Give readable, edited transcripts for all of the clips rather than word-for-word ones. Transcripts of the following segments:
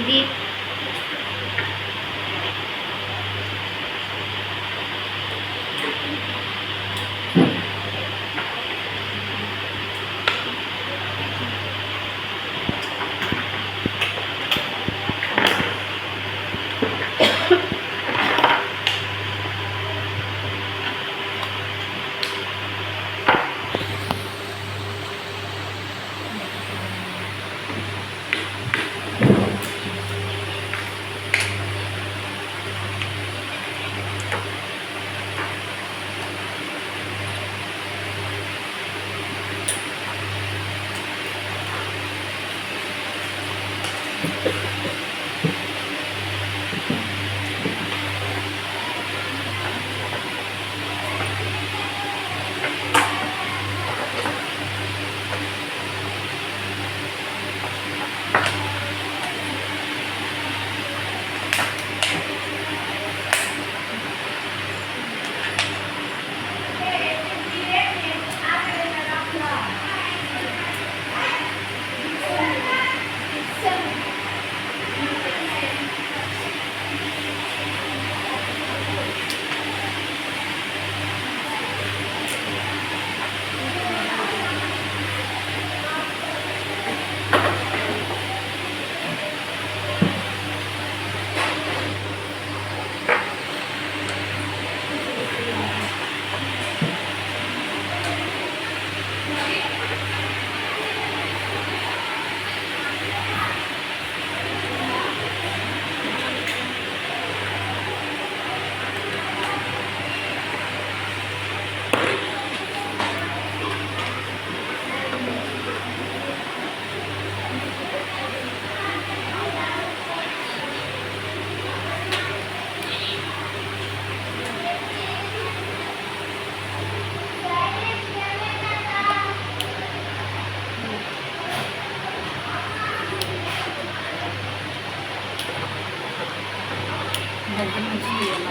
ఇది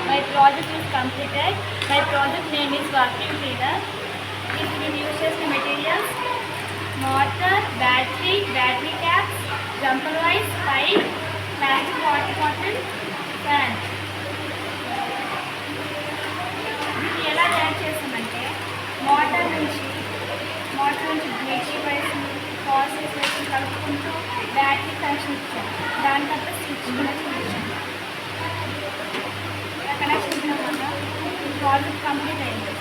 My project is completed. My project name is vacuum cleaner. It uses the materials motor, battery caps, jumper wires, pipe, magic water bottle, fan. దీన్ని ఎలా తయారు చేస్తామంటే motor నుంచి bleaching vice process వేసి కలుపుకుంటూ battery connection ఇచ్చాం. దాని తర్వాత స్విచ్ కనెక్షన్ ఇచ్చాం. కనెక్షన్ ఇచ్చిన తర్వాత ప్రాజెక్ట్ కంప్లీట్ అయింది.